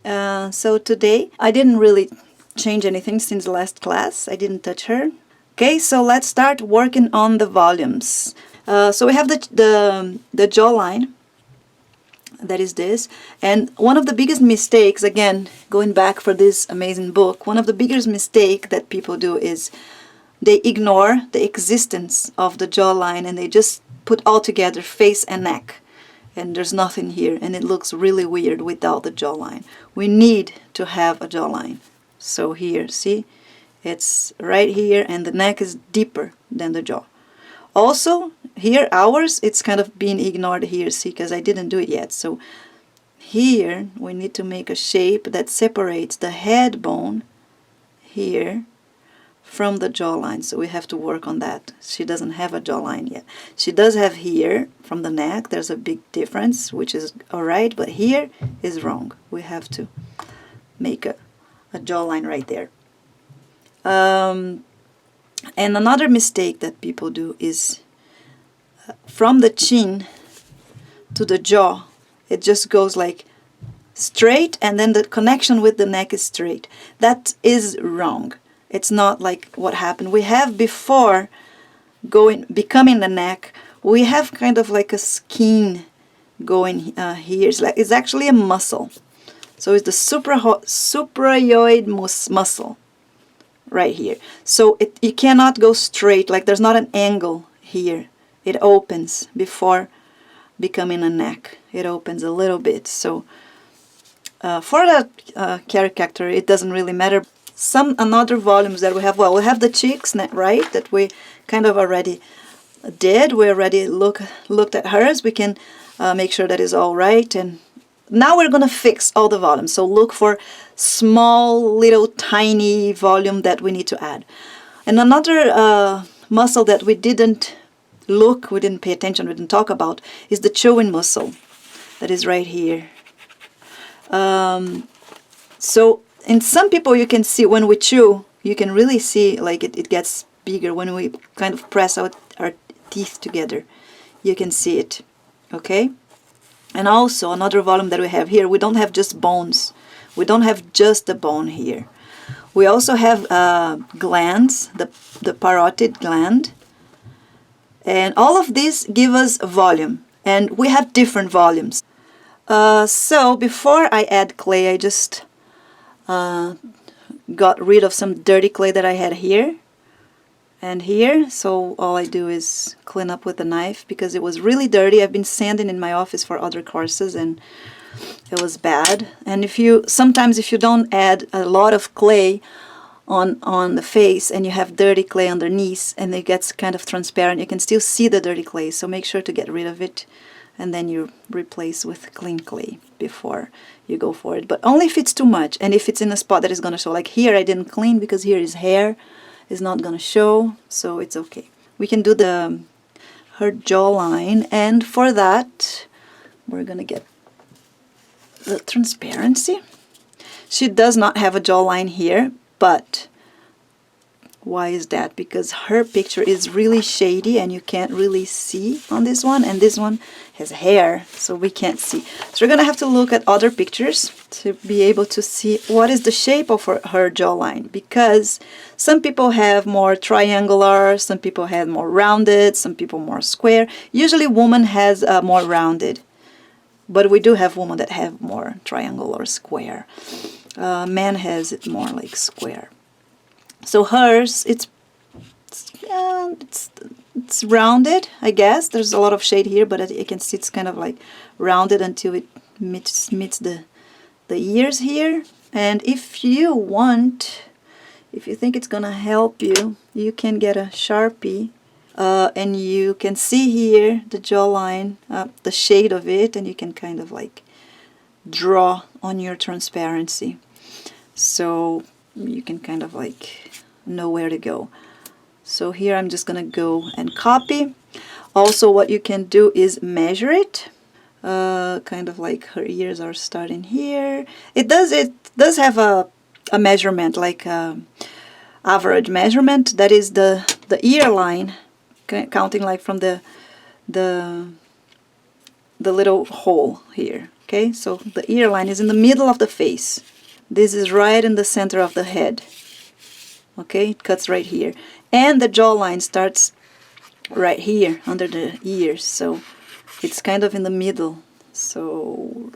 So today I didn't really change anything since the last class. I didn't touch her. Okay, so let's start working on the volumes. So we have the jawline, that is this, and one of the biggest mistakes, again going back for this amazing book, one of the biggest mistakes that people do is they ignore the existence of the jawline and they just put all together face and neck, and there's nothing here, and it looks really weird without the jawline. We need to have a jawline. So here, see, it's right here, and the neck is deeper than the jaw. Also, here, ours, it's kind of being ignored here, see, because I didn't do it yet. So here, we need to make a shape that separates the head bone here from the jawline. So we have to work on that. She doesn't have a jawline yet. She does have here, from the neck, there's a big difference, which is alright, but here is wrong. We have to make a jawline right there. And another mistake that people do is from the chin to the jaw, it just goes like straight, and then the connection with the neck is straight. That is wrong. It's not like what happened. We have before becoming the neck, we have kind of like a skin going here. It's actually a muscle. So it's the suprayoid muscle right here. So you cannot go straight, like there's not an angle here. It opens before becoming a neck. It opens a little bit. So for the caricature, it doesn't really matter. Some another volumes that we have, well, we have the cheeks, right, that we kind of already did. We already looked at hers. We can make sure that is all right, and now we're gonna fix all the volumes. So look for small, little, tiny volume that we need to add. And another muscle that we didn't pay attention, we didn't talk about, is the chewing muscle. That is right here. So in some people you can see when we chew, you can really see like it gets bigger when we kind of press our teeth together. You can see it, okay? And also another volume that we have here, we don't have just bones. We don't have just the bone here. We also have glands, the parotid gland. And all of these give us a volume. And we have different volumes. So before I add clay, I just got rid of some dirty clay that I had here and here. So all I do is clean up with a knife because it was really dirty. I've been sanding in my office for other courses and it was bad. And sometimes if you don't add a lot of clay on the face and you have dirty clay underneath and it gets kind of transparent, you can still see the dirty clay. So make sure to get rid of it, and then you replace with clean clay before you go for it. But only if it's too much and if it's in a spot that is going to show. Like here I didn't clean because here is hair, is not going to show, so it's okay. We can do her jawline, and for that we're going to get the transparency. She does not have a jawline here, but why is that? Because her picture is really shady and you can't really see on this one, and this one has hair, so we can't see. So we're gonna have to look at other pictures to be able to see what is the shape of her jawline, because some people have more triangular, some people have more rounded, some people more square. Usually woman has more rounded, but we do have women that have more triangular square. Man has it more like square. So hers, it's rounded, I guess. There's a lot of shade here, but you can see it's kind of like rounded until it meets the ears here. And if you want, if you think it's gonna help you, you can get a Sharpie and you can see here the jawline, the shade of it, and you can kind of like draw on your transparency. So you can kind of like know where to go. So here I'm just gonna go and copy. Also what you can do is measure it, kind of like her ears are starting here. It does have a measurement, like average measurement, that is the ear line, counting like from the little hole here. Okay, so the ear line is in the middle of the face. This is right in the center of the head. Okay, it cuts right here. And the jawline starts right here under the ears, so it's kind of in the middle. So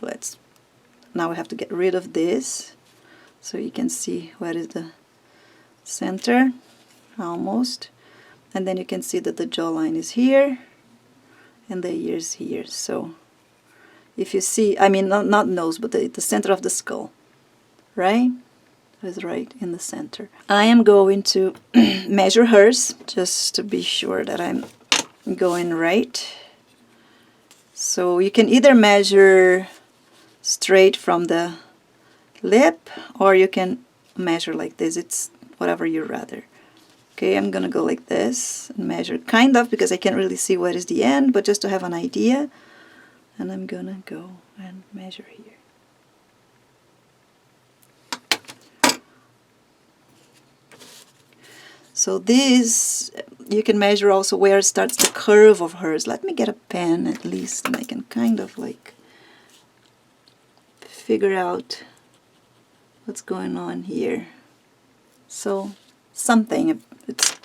now we have to get rid of this so you can see where is the center, almost. And then you can see that the jawline is here and the ears here. So if you see, I mean not nose, but the center of the skull, right? Is right in the center. I am going to measure hers just to be sure that I'm going right. So you can either measure straight from the lip or you can measure like this. It's whatever you rather. Okay, I'm gonna go like this and measure kind of because I can't really see what is the end, but just to have an idea. And I'm gonna go and measure here. So this, you can measure also where it starts the curve of hers. Let me get a pen at least, and I can kind of like figure out what's going on here. So something, it's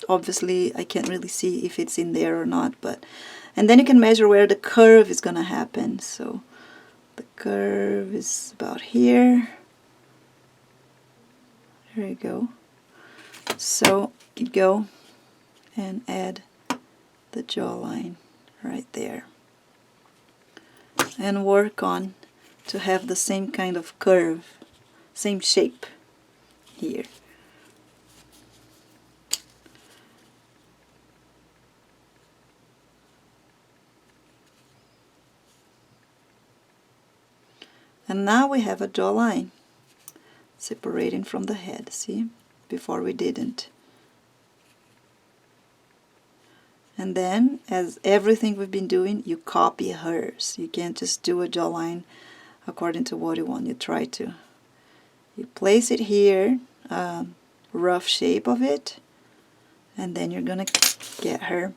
obviously I can't really see if it's in there or not, but, and then you can measure where the curve is gonna happen. So the curve is about here. There you go. So you go and add the jawline right there and work on to have the same kind of curve, same shape here. And now we have a jawline separating from the head, see? Before we didn't. And then, as everything we've been doing, you copy hers. You can't just do a jawline according to what you want. You try to. You place it here, rough shape of it, and then you're gonna get her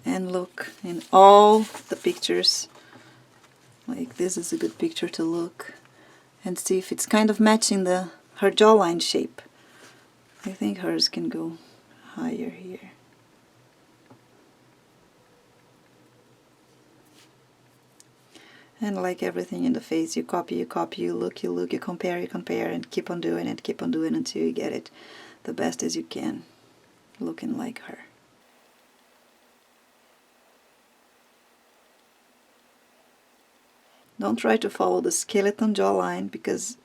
and look in all the pictures. Like this is a good picture to look and see if it's kind of matching her jawline shape. I think hers can go higher here. And like everything in the face, you copy, you look, you compare, and keep on doing it, until you get it the best as you can, looking like her. Don't try to follow the skeleton jawline because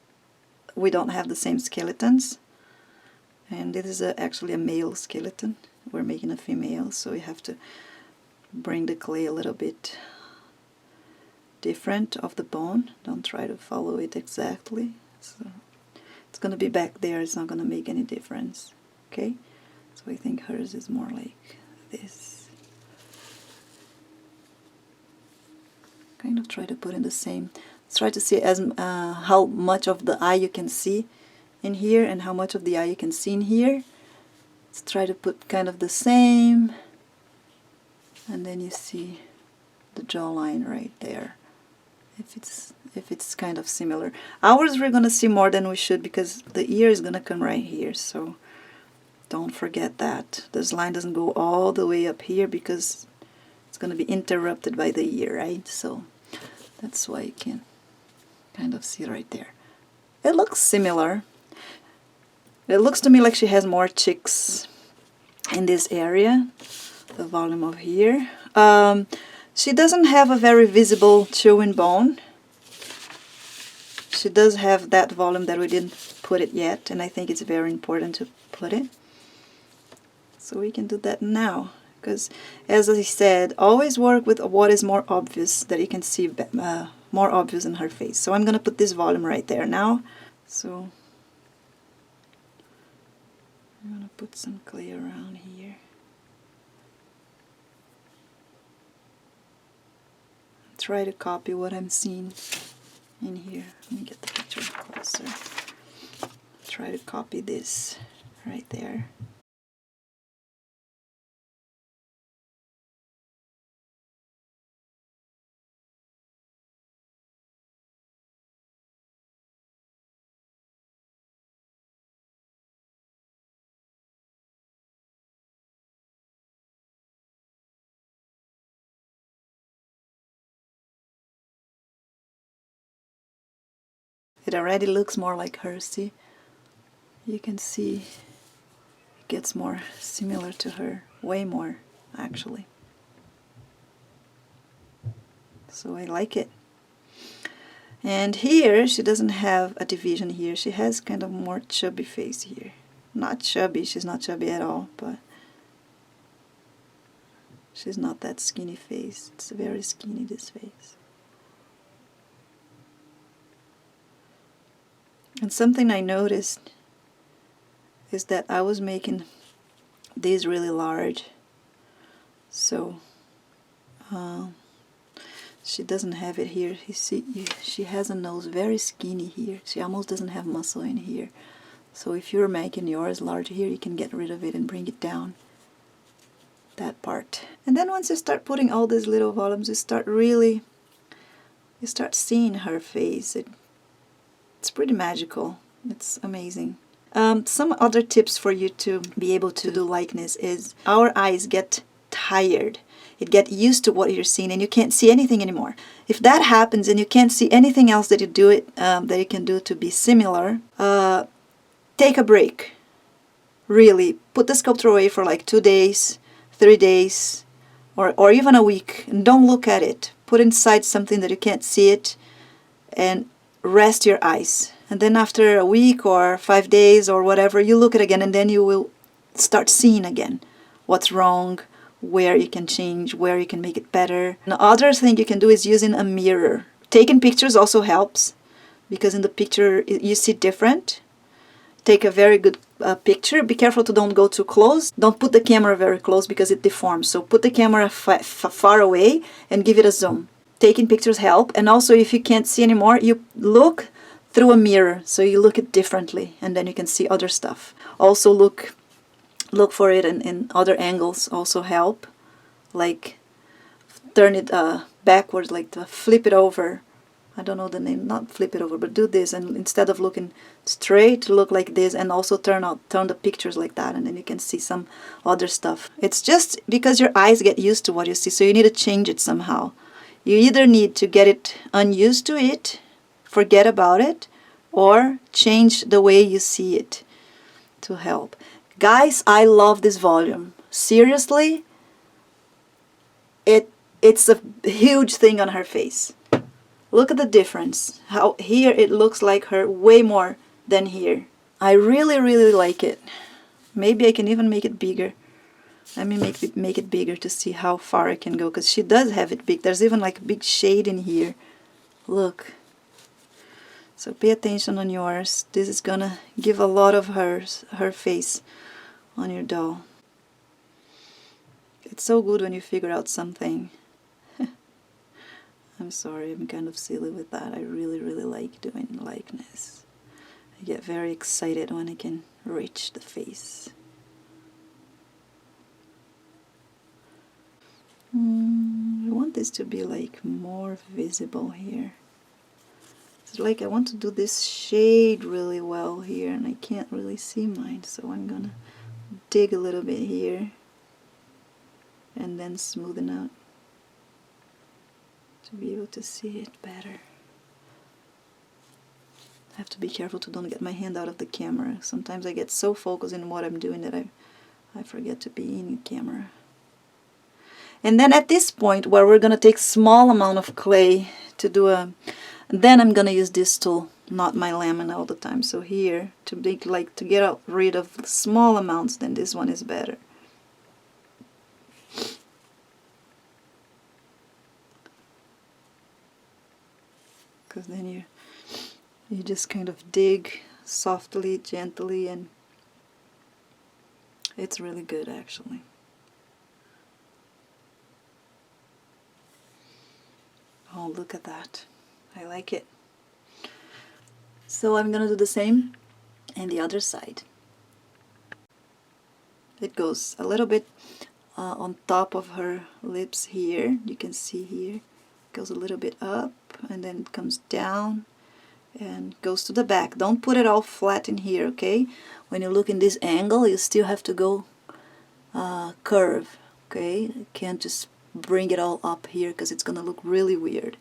we don't have the same skeletons. And this is actually a male skeleton. We're making a female, so you have to bring the clay a little bit different of the bone. Don't try to follow it exactly. So it's going to be back there. It's not going to make any difference. Okay? So I think hers is more like this. Kind of try to put in the same. Let's try to see as how much of the eye you can see in here and how much of the eye you can see in here. Let's try to put kind of the same, and then you see the jawline right there. If it's kind of similar. Ours we're gonna see more than we should because the ear is gonna come right here, so don't forget that. This line doesn't go all the way up here because it's gonna be interrupted by the ear, right? So that's why you can kind of see right there. It looks similar. It looks to me like she has more cheeks in this area, the volume of here. She doesn't have a very visible chewing bone. She does have that volume that we didn't put it yet, and I think it's very important to put it. So we can do that now, because as I said, always work with what is more obvious, that you can see more obvious in her face. So I'm going to put this volume right there now. So I'm going to put some clay around here. Try to copy what I'm seeing in here. Let me get the picture closer. Try to copy this right there. It already looks more like her, see? You can see it gets more similar to her, way more actually. So I like it. And here she doesn't have a division here. She has kind of more chubby face here. Not chubby, she's not chubby at all, but she's not that skinny face. It's very skinny, this face. And something I noticed is that I was making these really large, so she doesn't have it here. You see, she has a nose very skinny here. She almost doesn't have muscle in here. So if you're making yours large here, you can get rid of it and bring it down, that part. And then once you start putting all these little volumes, you start seeing her face. It's pretty magical. It's amazing. Some other tips for you to be able to do likeness is our eyes get tired. It gets used to what you're seeing and you can't see anything anymore. If that happens and you can't see anything else that that you can do to be similar, take a break. Really, put the sculpture away for like 2 days, 3 days, or even a week, and don't look at it. Put inside something that you can't see it and rest your eyes. And then after a week or 5 days or whatever, you look at it again and then you will start seeing again what's wrong, where you can change, where you can make it better. The other thing you can do is using a mirror. Taking pictures also helps, because in the picture you see different. Take a very good picture. Be careful to don't go too close. Don't put the camera very close because it deforms. So put the camera far away and give it a zoom. Taking pictures help. And also if you can't see anymore, you look through a mirror, so you look it differently and then you can see other stuff. Also look for it in other angles also help, like turn it backwards, like to flip it over. I don't know the name, not flip it over, but do this, and instead of looking straight, look like this, and also turn the pictures like that, and then you can see some other stuff. It's just because your eyes get used to what you see, so you need to change it somehow. You either need to get it unused to it, forget about it, or change the way you see it to help. Guys, I love this volume. Seriously, it's a huge thing on her face. Look at the difference. How here it looks like her way more than here. I really, really like it. Maybe I can even make it bigger. Let me make it bigger to see how far I can go, because she does have it big. There's even like a big shade in here. Look. So pay attention on yours. This is gonna give a lot of her face on your doll. It's so good when you figure out something. I'm sorry, I'm kind of silly with that. I really, really like doing likeness. I get very excited when I can reach the face. I want this to be like more visible here. It's like I want to do this shade really well here, and I can't really see mine, so I'm gonna dig a little bit here and then smoothen out to be able to see it better. I have to be careful to don't get my hand out of the camera. Sometimes I get so focused in what I'm doing that I forget to be in the camera. And then at this point where we're gonna take small amount of clay to do then I'm gonna use this tool, not my lamina all the time. So here, to get rid of small amounts, then this one is better. Because then you just kind of dig softly, gently, and it's really good actually. Oh, look at that. I like it. So I'm gonna do the same and the other side. It goes a little bit on top of her lips here. You can see here. Goes a little bit up and then it comes down and goes to the back. Don't put it all flat in here, okay? When you look in this angle, you still have to go curve, okay? You can't just bring it all up here because it's gonna look really weird.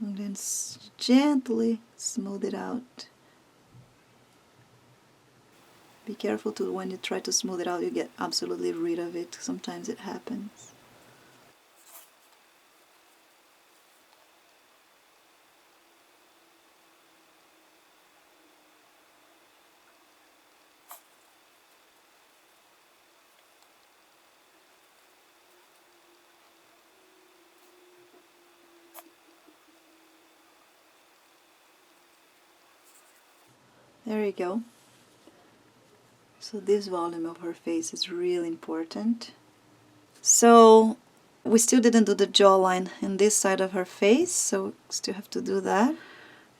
And then gently smooth it out. Be careful to when you try to smooth it out, you get absolutely rid of it. Sometimes it happens. There you go. So this volume of her face is really important. So we still didn't do the jawline in this side of her face, so still have to do that.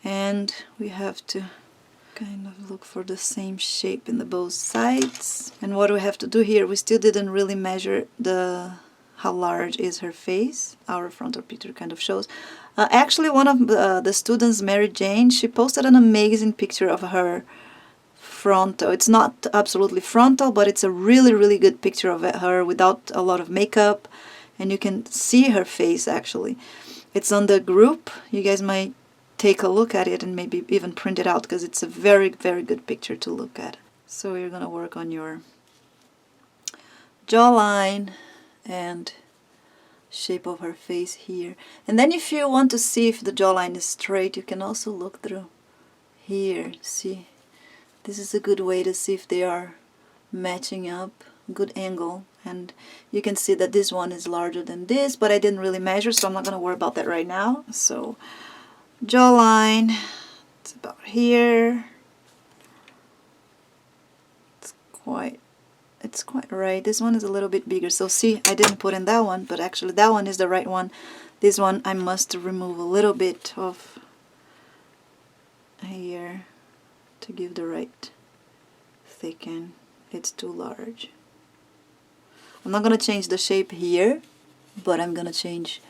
And we have to kind of look for the same shape in the both sides. And what we have to do here, we still didn't really measure how large is her face. Our frontal picture kind of shows. Actually, one of the students, Mary Jane, she posted an amazing picture of her frontal. It's not absolutely frontal, but it's a really, really good picture of her without a lot of makeup. And you can see her face, actually. It's on the group. You guys might take a look at it and maybe even print it out, because it's a very, very good picture to look at. So you're going to work on your jawline and shape of her face here. And then if you want to see if the jawline is straight, you can also look through here. See, this is a good way to see if they are matching up, good angle. And you can see that this one is larger than this, but I didn't really measure, so I'm not going to worry about that right now. So jawline, it's about here. It's quite right. This one is a little bit bigger. So see, I didn't put in that one, but actually that one is the right one. This one I must remove a little bit of here to give the right thicken. It's too large. I'm not going to change the shape here, but I'm going to change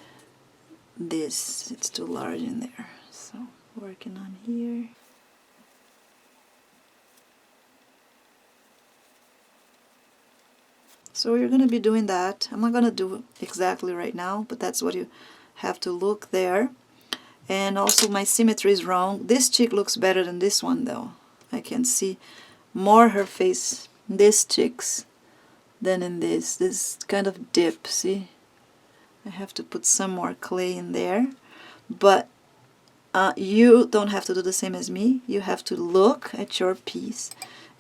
this. It's too large in there. So working on here. So you're going to be doing that. I'm not going to do it exactly right now, but that's what you have to look there. And also my symmetry is wrong. This cheek looks better than this one though. I can see more her face in this cheeks than in this. This kind of dip, see? I have to put some more clay in there. But you don't have to do the same as me. You have to look at your piece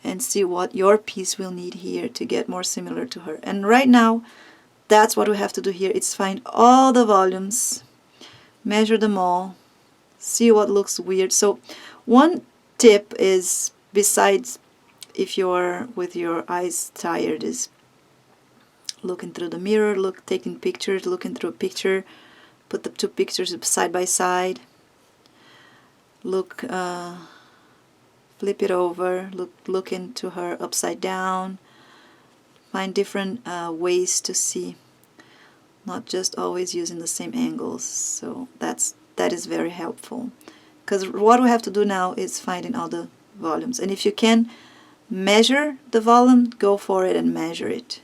and see what your piece will need here to get more similar to her. And right now, that's what we have to do here. It's find all the volumes, measure them all, see what looks weird. So one tip is, besides if you're with your eyes tired, is looking through the mirror, taking pictures, looking through a picture, put the two pictures side by side, look, flip it over, look into her upside down, find different ways to see, not just always using the same angles. So that is very helpful, because what we have to do now is finding all the volumes. And if you can measure the volume, go for it and measure it.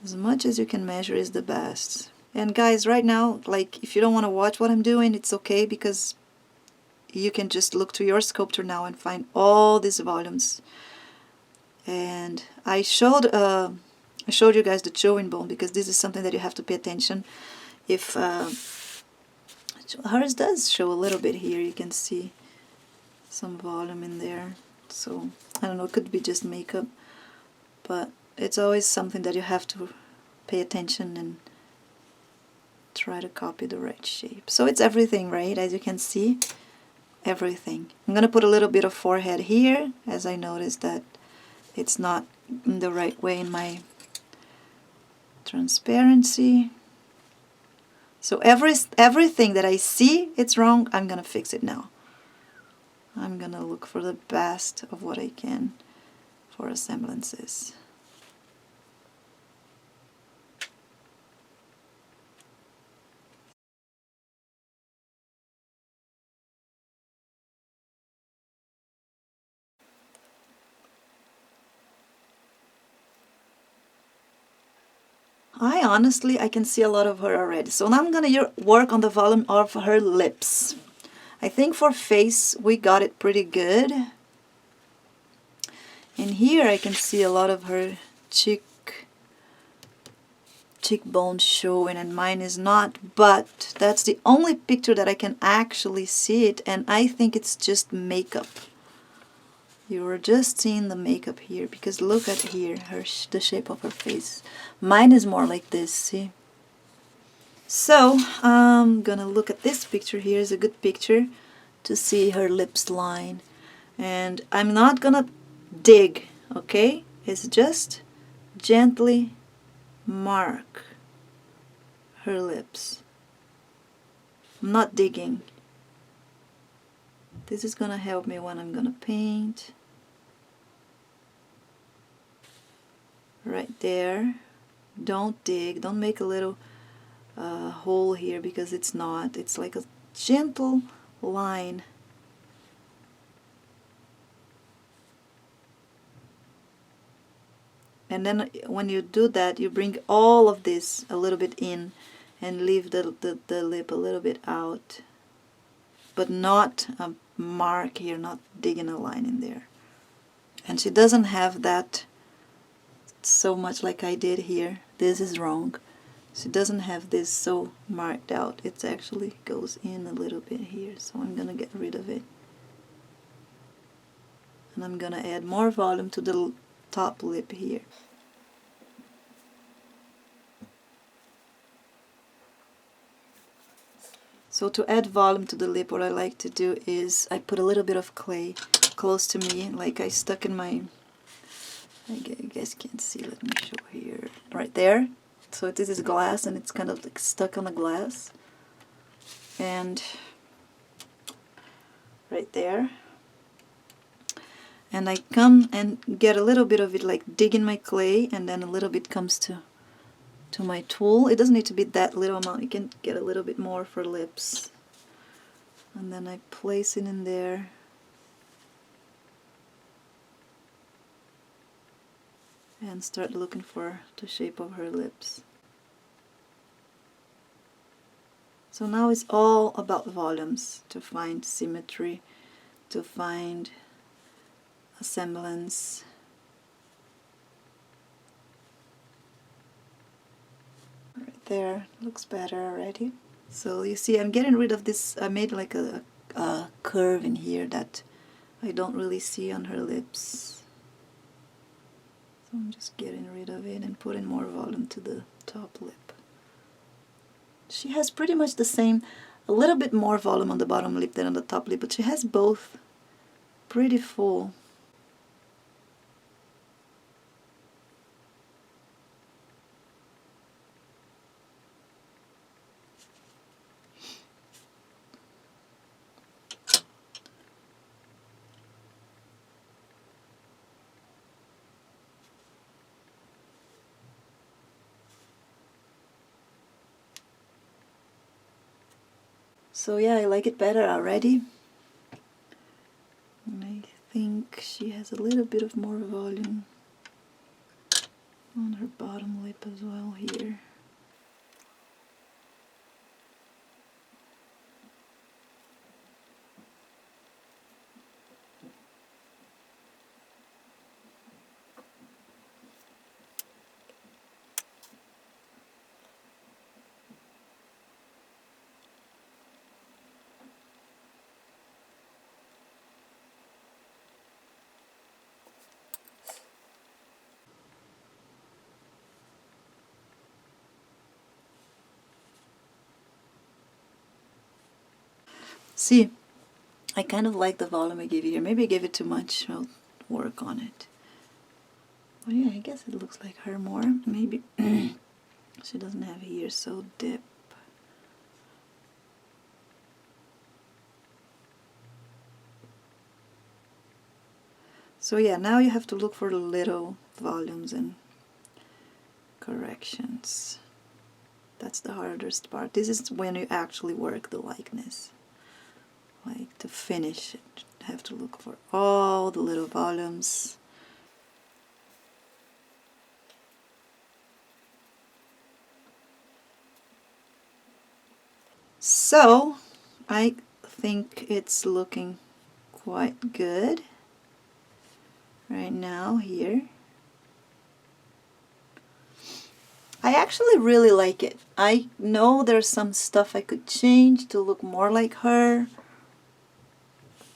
As much as you can measure is the best. And guys, right now, like, if you don't want to watch what I'm doing, it's okay, because you can just look to your sculpture now and find all these volumes. And I showed you guys the chewing bone, because this is something that you have to pay attention. If hers does show a little bit here, you can see some volume in there. So I don't know, it could be just makeup, but it's always something that you have to pay attention and try to copy the right shape. So it's everything, right? As you can see, everything. I'm going to put a little bit of forehead here, as I noticed that it's not in the right way in my transparency. So everything that I see it's wrong, I'm going to fix it now. I'm going to look for the best of what I can for assemblances. I can see a lot of her already. So now I'm gonna work on the volume of her lips. I think for face we got it pretty good. And here I can see a lot of her cheekbone showing, and mine is not, but that's the only picture that I can actually see it, and I think it's just makeup. You were just seeing the makeup here, because look at here, the shape of her face. Mine is more like this, see? So I'm gonna look at this picture here. Is a good picture to see her lips line, and I'm not gonna dig, okay? It's just gently mark her lips. I'm not digging. This is gonna help me when I'm gonna paint. Right there. Don't dig, don't make a little hole here, because it's not. It's like a gentle line. And then when you do that, you bring all of this a little bit in and leave the lip a little bit out. But not a mark here, not digging a line in there. And she doesn't have that so much like I did here. This is wrong. She doesn't have this so marked out. It actually goes in a little bit here, so I'm gonna get rid of it. And I'm gonna add more volume to the top lip here. So to add volume to the lip, what I like to do is I put a little bit of clay close to me, like I stuck in my, you guys can't see, let me show here, right there. So this is glass, and it's kind of like stuck on the glass. And right there. And I come and get a little bit of it, like dig in my clay, and then a little bit comes to my tool. It doesn't need to be that little amount. You can get a little bit more for lips. And then I place it in there. And start looking for the shape of her lips. So now it's all about volumes, to find symmetry, to find a semblance. Right there, looks better already. So you see, I'm getting rid of this. I made like a curve in here that I don't really see on her lips. So I'm just getting rid of it and putting more volume to the top lip. She has pretty much the same, a little bit more volume on the bottom lip than on the top lip, but she has both pretty full. So yeah, I like it better already. And I think she has a little bit of more volume on her bottom lip as well here. See, I kind of like the volume I gave you here. Maybe I gave it too much. I'll work on it. Well, yeah, I guess it looks like her more. Maybe she doesn't have here so deep. So yeah, now you have to look for little volumes and corrections. That's the hardest part. This is when you actually work the likeness. Like to finish it, you have to look for all the little volumes. So I think it's looking quite good right now here. I actually really like it. I know there's some stuff I could change to look more like her.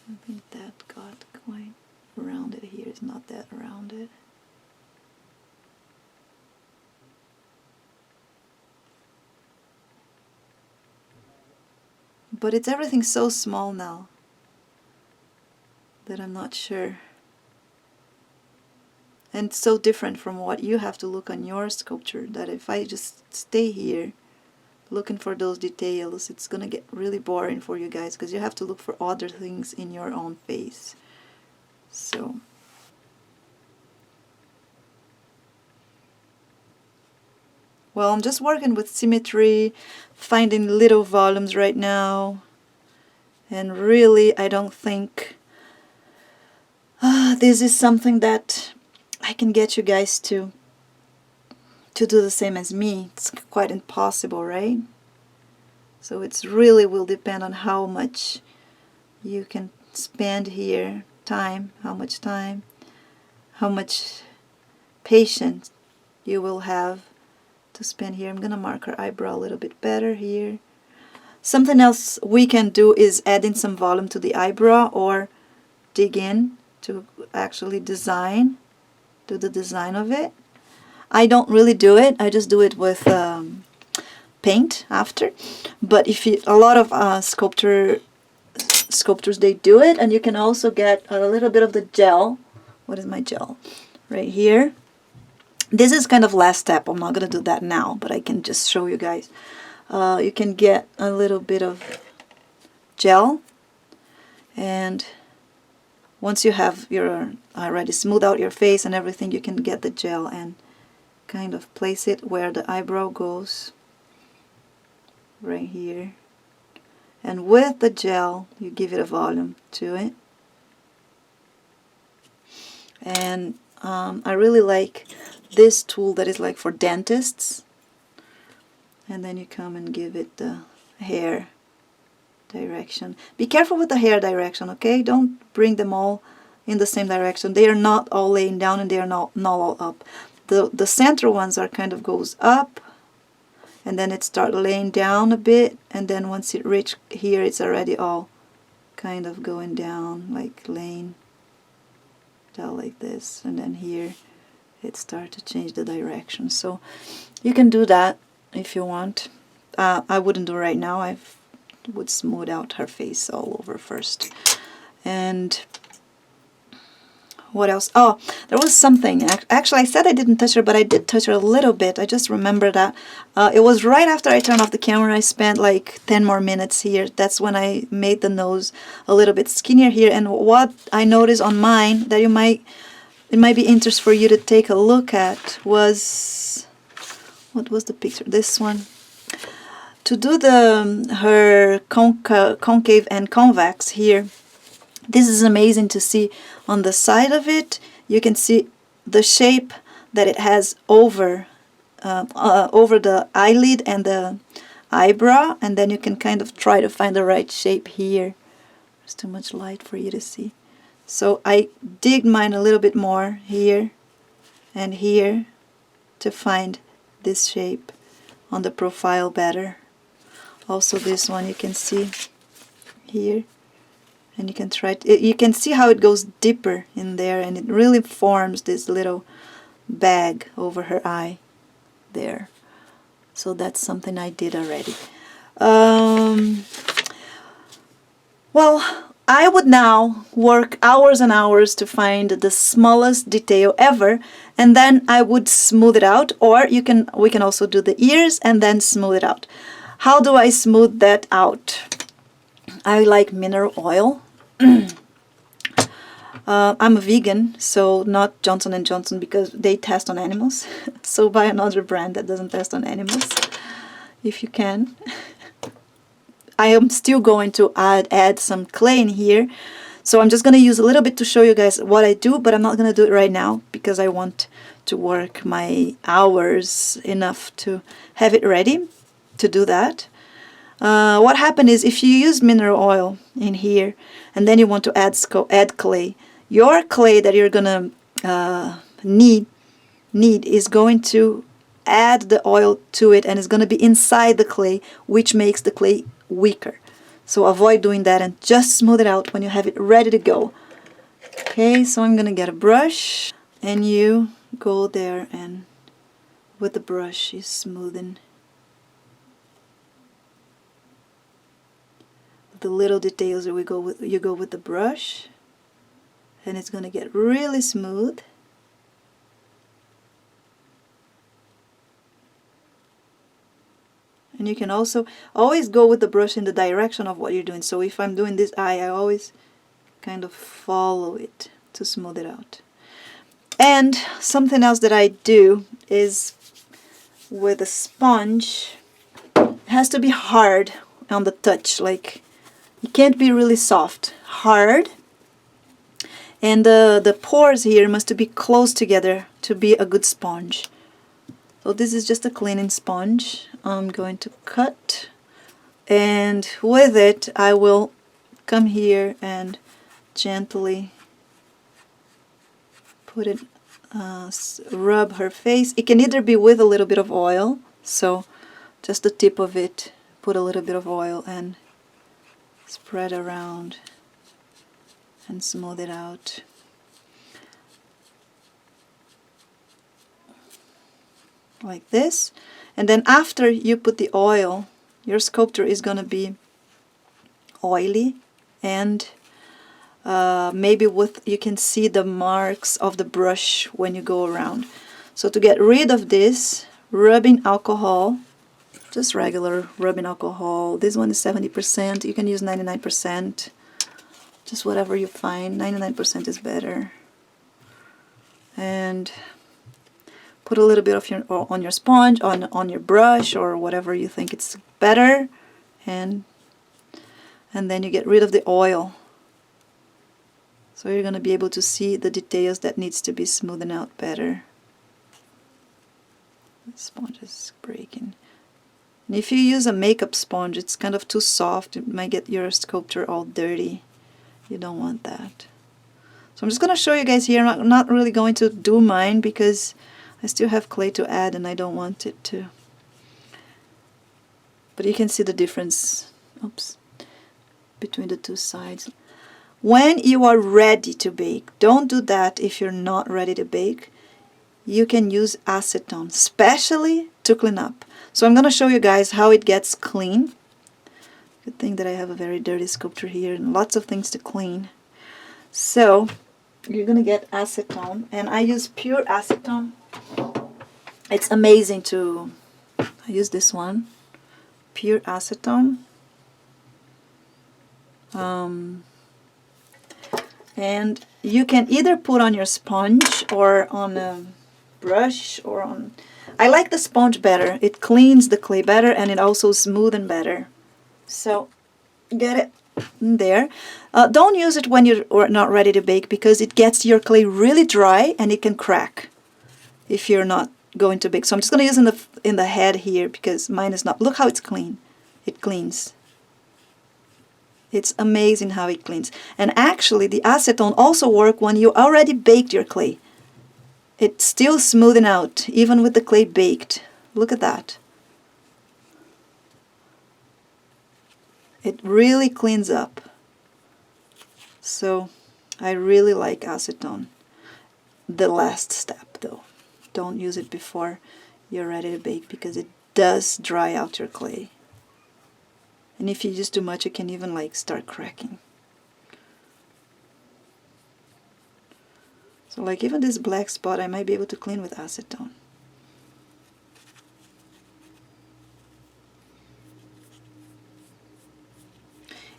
I think that got quite rounded here. It's not that rounded. But it's everything so small now that I'm not sure. And so different from what you have to look on your sculpture, that if I just stay here looking for those details, it's gonna get really boring for you guys, because you have to look for other things in your own face. So well, I'm just working with symmetry, finding little volumes right now, and really I don't think this is something that I can get you guys to do the same as me. It's quite impossible, right? So it's really will depend on how much you can spend here, how much patience you will have to spend here. I'm gonna mark her eyebrow a little bit better here. Something else we can do is add in some volume to the eyebrow, or dig in to actually do the design of it. I don't really do it, I just do it with paint after. But if you, a lot of sculptors, they do it, and you can also get a little bit of the gel. What is my gel? Right here. This is kind of last step. I'm not gonna do that now, but I can just show you guys. You can get a little bit of gel, and once you have your already smooth out your face and everything, you can get the gel and kind of place it where the eyebrow goes, right here. And with the gel, you give it a volume to it. And I really like this tool that is like for dentists. And then you come and give it the hair direction. Be careful with the hair direction, okay? Don't bring them all in the same direction. They are not all laying down, and they are not all up. The center ones are kind of goes up, and then it starts laying down a bit, and then once it reach here, it's already all kind of going down, like laying down like this, and then here it starts to change the direction. So you can do that if you want. I wouldn't do it right now. I would smooth out her face all over first. And what else? Oh, there was something. Actually, I said I didn't touch her, but I did touch her a little bit. I just remember that. It was right after I turned off the camera. I spent like 10 more minutes here. That's when I made the nose a little bit skinnier here. And what I noticed on mine that it might be interesting for you to take a look at was, what was the picture? This one. To do her concave and convex here, this is amazing to see. On the side of it, you can see the shape that it has over the eyelid and the eyebrow, and then you can kind of try to find the right shape here. There's too much light for you to see. So I dig mine a little bit more here and here to find this shape on the profile better. Also this one you can see here, and you can you can see how it goes deeper in there, and it really forms this little bag over her eye there. So that's something I did already. Well, I would now work hours and hours to find the smallest detail ever, and then I would smooth it out, or we can also do the ears and then smooth it out. How do I smooth that out? I like mineral oil. I'm a vegan, so not Johnson & Johnson, because they test on animals. So buy another brand that doesn't test on animals, if you can. I am still going to add some clay in here. So I'm just going to use a little bit to show you guys what I do, but I'm not going to do it right now because I want to work my hours enough to have it ready to do that. What happened is if you use mineral oil in here and then you want to add clay, your clay that you're gonna need is going to add the oil to it, and it's going to be inside the clay, which makes the clay weaker. So avoid doing that and just smooth it out when you have it ready to go. Okay, so I'm going to get a brush, and you go there and with the brush you smoothen the little details that you go with the brush, and it's going to get really smooth. And you can also always go with the brush in the direction of what you're doing. So if I'm doing this eye, I always kind of follow it to smooth it out. And something else that I do is with a sponge, it has to be hard on the touch. Like, it can't be really soft. Hard. And the pores here must be close together to be a good sponge. So this is just a cleaning sponge. I'm going to cut, and with it I will come here and gently put it, rub her face. It can either be with a little bit of oil, so just the tip of it, put a little bit of oil and spread around and smooth it out. Like this. And then after you put the oil, your sculpture is going to be oily, and maybe you can see the marks of the brush when you go around. So to get rid of this, rubbing alcohol, just regular rubbing alcohol. This one is 70%. You can use 99%. Just whatever you find. 99% is better. And put a little bit of on your sponge, on your brush, or whatever you think it's better, and then you get rid of the oil. So you're going to be able to see the details that needs to be smoothened out better. The sponge is breaking. And if you use a makeup sponge, it's kind of too soft. It might get your sculpture all dirty. You don't want that. So I'm just going to show you guys here. I'm not really going to do mine because I still have clay to add and I don't want it to. But you can see the difference, oops, between the two sides. When you are ready to bake, don't do that if you're not ready to bake. You can use acetone, especially to clean up. So I'm going to show you guys how it gets clean. Good thing that I have a very dirty sculpture here and lots of things to clean. So you're going to get acetone, and I use pure acetone. It's amazing to, I use this one, pure acetone. And you can either put on your sponge or on a brush or on, I like the sponge better. It cleans the clay better and it also smoothens better. So get it in there. Don't use it when you're not ready to bake because it gets your clay really dry and it can crack if you're not going to bake. So I'm just going to use in the head here because mine is not. Look how it's clean. It cleans. It's amazing how it cleans. And actually the acetone also works when you already baked your clay. It's still smoothing out even with the clay baked. Look at that. It really cleans up. So I really like acetone. The last step though. Don't use it before you're ready to bake because it does dry out your clay. And if you use too much, it can even like start cracking. So like even this black spot, I might be able to clean with acetone.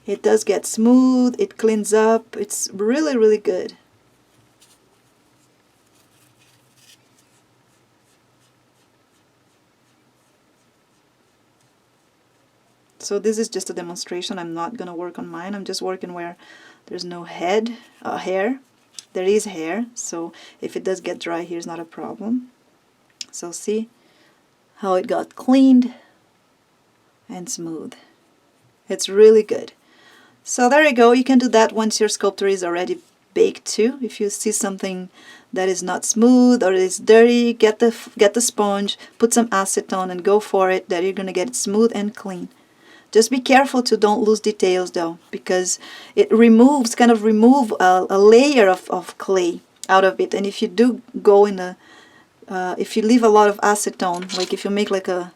It does get smooth, it cleans up, it's really, really good. So this is just a demonstration. I'm not going to work on mine. I'm just working where there's no hair. There is hair, so if it does get dry, here's not a problem. So see how it got cleaned and smooth. It's really good. So there you go. You can do that once your sculpture is already baked too. If you see something that is not smooth or is dirty, get the sponge, put some acetone and go for it. That you're gonna get it smooth and clean. Just be careful to don't lose details though, because it kind of remove a layer of clay out of it. And if you do go in if you leave a lot of acetone, like if you make like a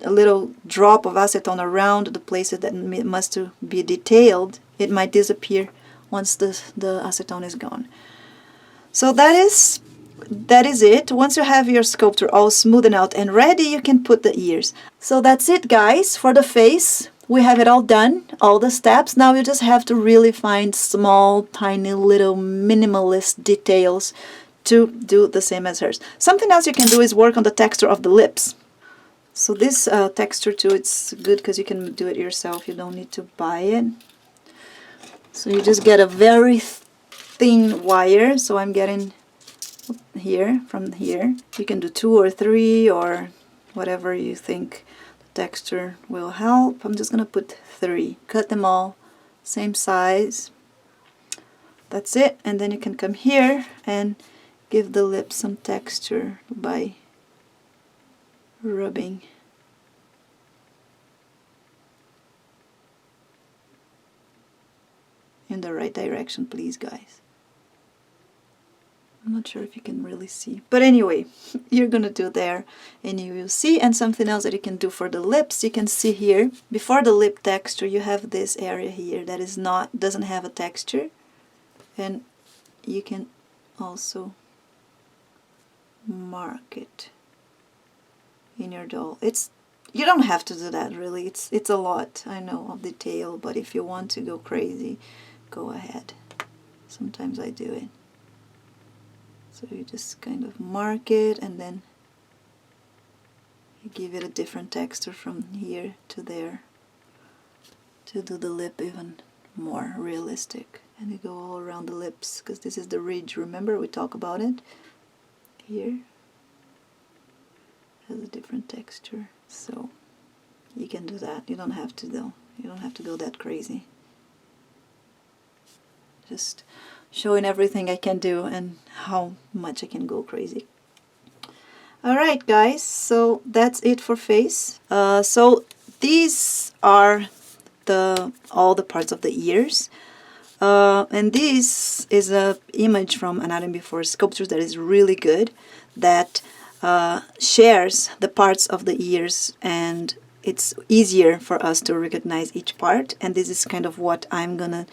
little drop of acetone around the places that must to be detailed, it might disappear once the acetone is gone. So that is it. Once you have your sculpture all smoothed out and ready, you can put the ears. So that's it, guys, for the face. We have it all done, all the steps. Now you just have to really find small, tiny, little minimalist details to do the same as hers. Something else you can do is work on the texture of the lips. So this texture too, it's good because you can do it yourself. You don't need to buy it. So you just get a very thin wire. So I'm getting here, from here. You can do 2 or 3 or whatever you think the texture will help. I'm just gonna put 3. Cut them all, same size. That's it. And then you can come here and give the lips some texture by rubbing. In the right direction, please, guys. I'm not sure if you can really see, but anyway, you're gonna do there and you will see. And something else that you can do for the lips, you can see here before the lip texture, you have this area here that doesn't have a texture, and you can also mark it in your doll. You don't have to do that really. It's a lot, I know, of detail, but if you want to go crazy, go ahead. Sometimes I do it. So you just kind of mark it and then you give it a different texture from here to there to do the lip even more realistic. And you go all around the lips because this is the ridge. Remember we talked about it? Here has a different texture. So you can do that. You don't have to though. You don't have to go that crazy. Just showing everything I can do and how much I can go crazy. Alright guys, so that's it for face. So these are all the parts of the ears. And this is a image from Anatomy Before Sculptures that is really good, that shares the parts of the ears, and it's easier for us to recognize each part. And this is kind of what I'm gonna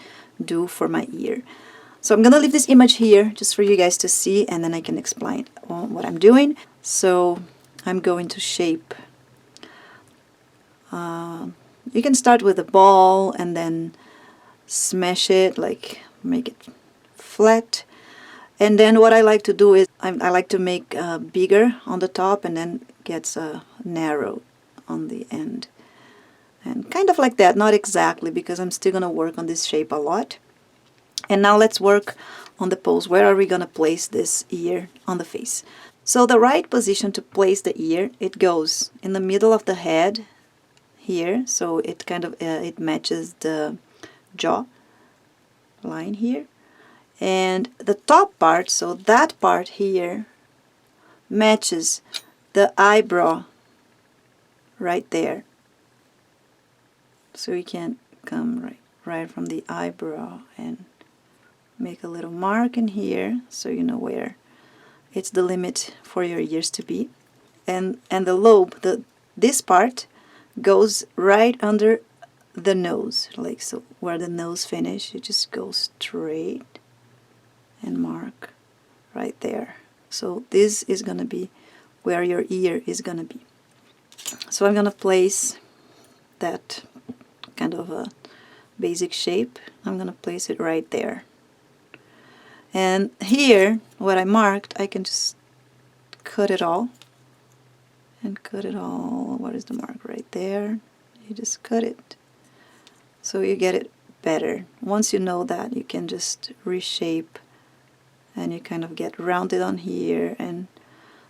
do for my ear. So I'm gonna leave this image here just for you guys to see, and then I can explain what I'm doing. So I'm going to shape. You can start with a ball and then smash it, like make it flat. And then what I like to do is I like to make bigger on the top and then gets narrow on the end. And kind of like that, not exactly, because I'm still gonna work on this shape a lot. And now let's work on the pose. Where are we gonna place this ear on the face? So the right position to place the ear, it goes in the middle of the head here, so it kind of it matches the jaw line here. And the top part, so that part here matches the eyebrow right there. So you can come right from the eyebrow and make a little mark in here so you know where it's the limit for your ears to be. And the lobe, this part goes right under the nose, like so, where the nose finish, you just go straight and mark right there. So this is gonna be where your ear is gonna be. So I'm gonna place that kind of a basic shape. I'm gonna place it right there. And here, what I marked, I can just cut it all. And cut it all. What is the mark? Right there. You just cut it. So you get it better. Once you know that, you can just reshape and you kind of get rounded on here and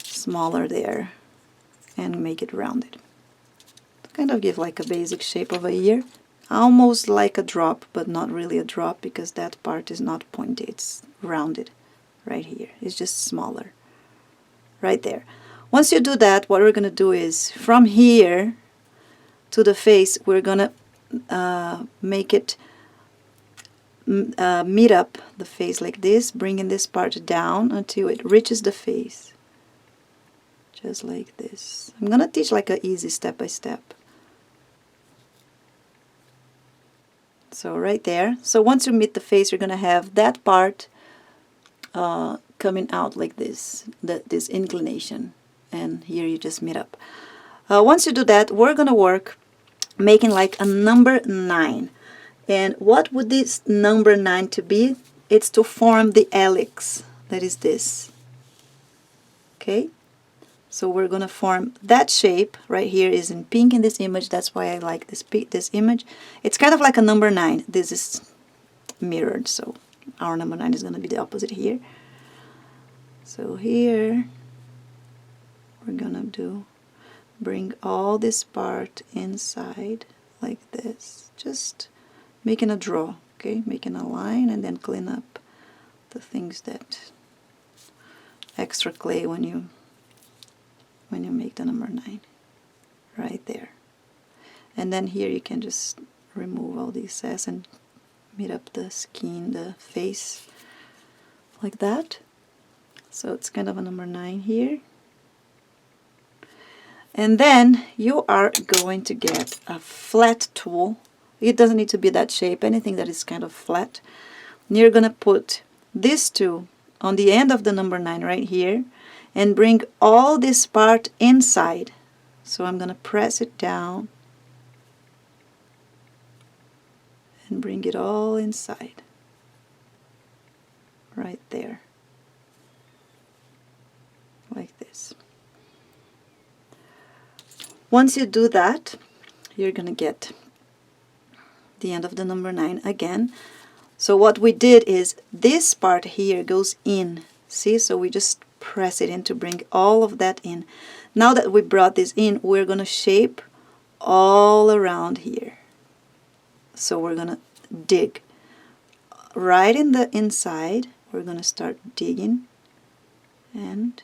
smaller there and make it rounded. kind of give like a basic shape of a ear. Almost like a drop, but not really a drop because that part is not pointy, it's rounded right here. It's just smaller, right there. Once you do that, what we're going to do is from here to the face, we're going to make it meet up the face like this, bringing this part down until it reaches the face. Just like this. I'm going to teach like an easy step-by-step. So right there. So once you meet the face, you're going to have that part coming out like this, this inclination. And here you just meet up. Once you do that, we're going to work making like a number 9. And what would this number 9 to be? It's to form the helix. That is this. Okay? So we're going to form that shape. Right here is in pink in this image. That's why I like this image. It's kind of like a number 9. This is mirrored. So our number 9 is going to be the opposite here. So here we're going to bring all this part inside like this. Just making a draw. Okay? Making a line and then clean up the things that extra clay when you make the number 9 right there. And then here you can just remove all the excess and meet up the skin, the face like that. So it's kind of a number 9 here. And then you are going to get a flat tool. It doesn't need to be that shape, anything that is kind of flat. And you're going to put this tool on the end of the number 9 right here and bring all this part inside. So I'm going to press it down and bring it all inside. Right there. Like this. Once you do that, you're going to get the end of the number 9 again. So what we did is this part here goes in. See, so we just press it in to bring all of that in. Now that we brought this in, we're going to shape all around here. So we're going to dig right in the inside. We're going to start digging and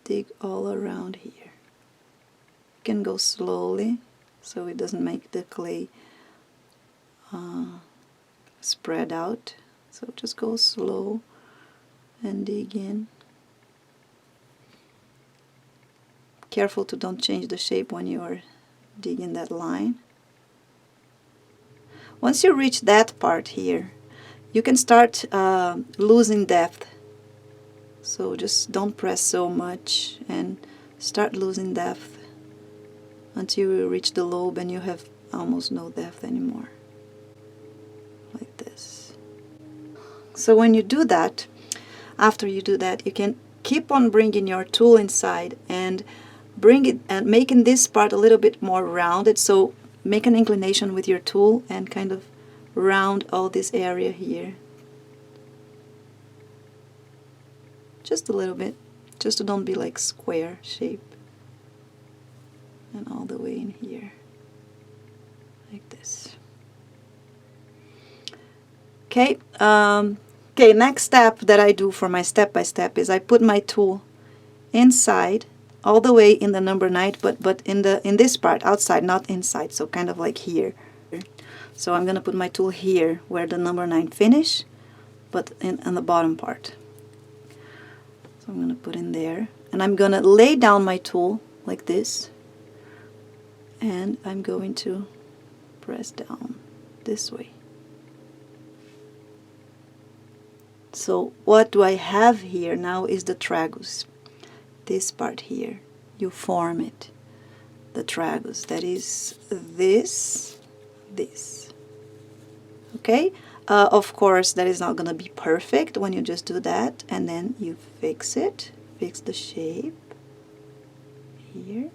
dig all around here. You can go slowly so it doesn't make the clay spread out. So just go slow and dig in. Careful to don't change the shape when you are digging that line. Once you reach that part here, you can start losing depth. So just don't press so much and start losing depth until you reach the lobe and you have almost no depth anymore. Like this. So when you do that, after you do that, you can keep on bringing your tool inside and bring it and making this part a little bit more rounded. So make an inclination with your tool and kind of round all this area here. Just a little bit, just to don't be like square shape. And all the way in here, like this. Okay, okay, next step that I do for my step-by-step is I put my tool inside, all the way in the number 9, but in this part, outside, not inside, so kind of like here. So I'm going to put my tool here, where the number 9 finish, but in the bottom part. So I'm going to put in there, and I'm going to lay down my tool like this, and I'm going to press down this way. So what do I have here now is the tragus. This part here, you form it. The tragus, that is this. Okay? Of course, that is not going to be perfect when you just do that, and then you fix it, fix the shape here,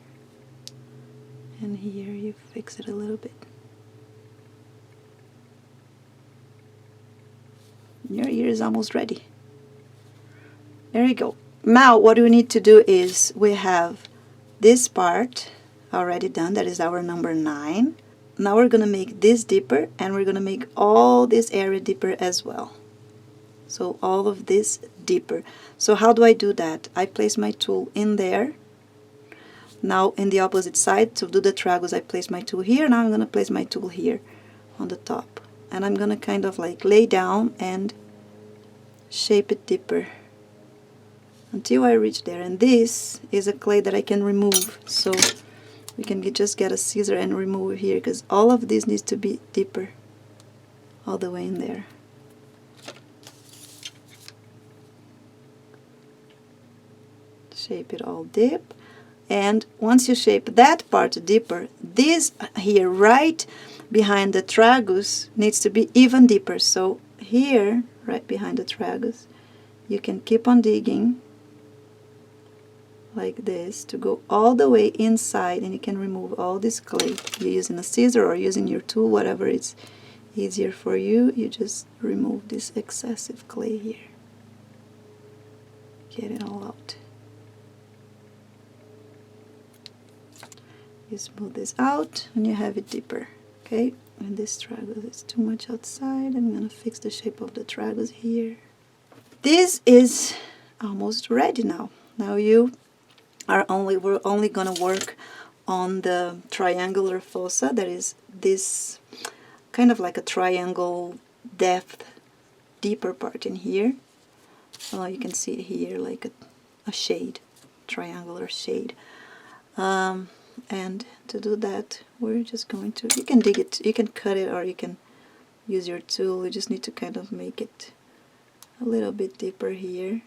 and here you fix it a little bit. Your ear is almost ready. There you go. Now what we need to do is we have this part already done. That is our number 9. Now we're gonna make this deeper, and we're gonna make all this area deeper as well. So all of this deeper. So how do I do that? I place my tool in there. Now in the opposite side, to do the triangles, I place my tool here. Now I'm gonna place my tool here on the top. And I'm gonna kind of like lay down and shape it deeper until I reach there. And this is a clay that I can remove, so we can just get a scissor and remove here, because all of this needs to be deeper all the way in there. Shape it all deep, and once you shape that part deeper, this here right behind the tragus needs to be even deeper. So here, right behind the tragus, you can keep on digging like this to go all the way inside, and you can remove all this clay. You're using a scissor or using your tool, whatever is easier for you. You just remove this excessive clay here. Get it all out. You smooth this out and you have it deeper. Okay, and this tragus is too much outside. I'm gonna fix the shape of the tragus here. This is almost ready now. Now we're only gonna work on the triangular fossa. That is this kind of like a triangle depth, deeper part in here. You can see it here like a shade, triangular shade. And to do that, we're just going to, you can dig it, you can cut it, or you can use your tool. You just need to kind of make it a little bit deeper here.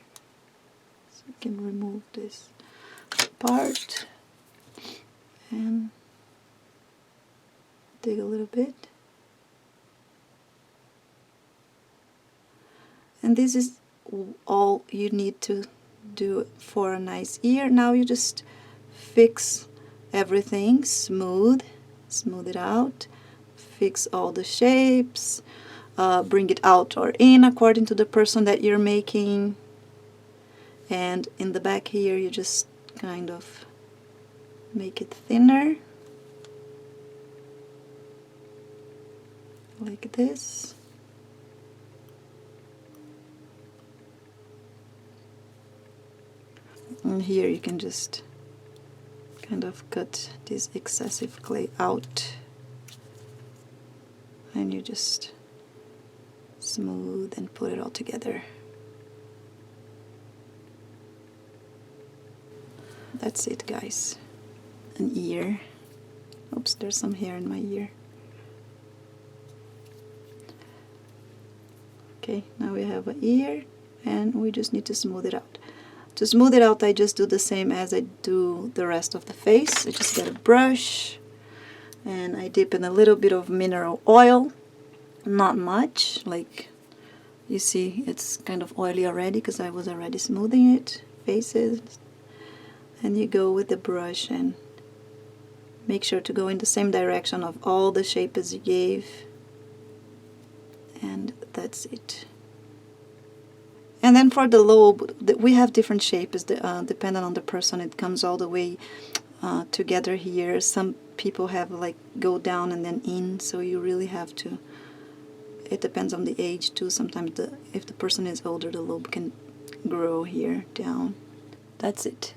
So you can remove this part and dig a little bit. And this is all you need to do for a nice ear. Now you just fix everything, smooth it out, fix all the shapes, bring it out or in according to the person that you're making. And in the back here, you just kind of make it thinner, like this. And here you can just kind of cut this excessive clay out, and you just smooth and put it all together. That's it, guys. An ear. Oops, there's some hair in my ear. Okay, now we have an ear, and we just need to smooth it out. To smooth it out, I just do the same as I do the rest of the face. I just get a brush, and I dip in a little bit of mineral oil. Not much, like you see, it's kind of oily already because I was already smoothing it, faces. And you go with the brush and make sure to go in the same direction of all the shapes you gave. And that's it. And then for the lobe, we have different shapes depending on the person. It comes all the way together here. Some people have like go down and then in, so you really have to, it depends on the age too. Sometimes if the person is older, the lobe can grow here down. That's it.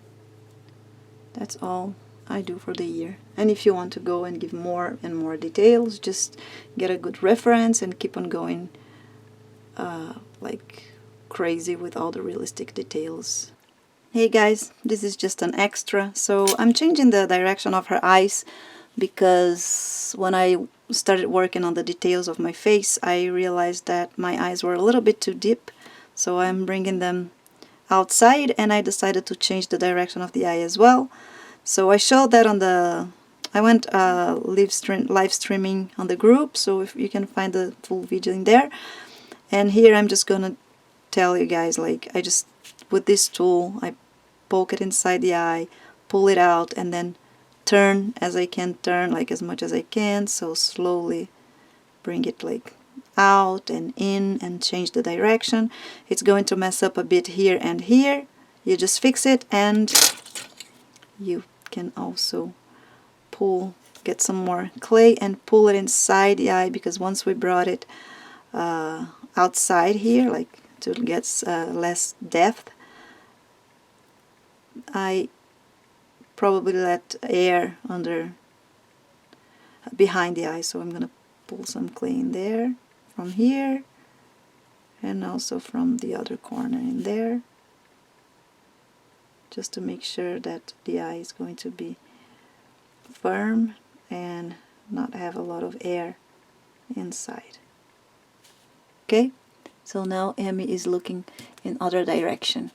That's all I do for the ear. And if you want to go and give more and more details, just get a good reference and keep on going like crazy with all the realistic details. Hey guys, this is just an extra. So I'm changing the direction of her eyes because when I started working on the details of my face, I realized that my eyes were a little bit too deep. So I'm bringing them outside, and I decided to change the direction of the eye as well. So I showed that on the, I went live streaming on the group, so if you can find the full video in there. And here I'm just gonna tell you guys, like, I just, with this tool, I poke it inside the eye, pull it out, and then turn as I can turn, like as much as I can, so slowly bring it like out and in and change the direction. It's going to mess up a bit here and here. You just fix it and you can also get some more clay and pull it inside the eye, because once we brought it outside here, like to get less depth, I probably let air behind the eye. So I'm gonna pull some clay in there, from here, and also from the other corner in there, just to make sure that the eye is going to be firm and not have a lot of air inside. Okay, so now Emmy is looking in other direction.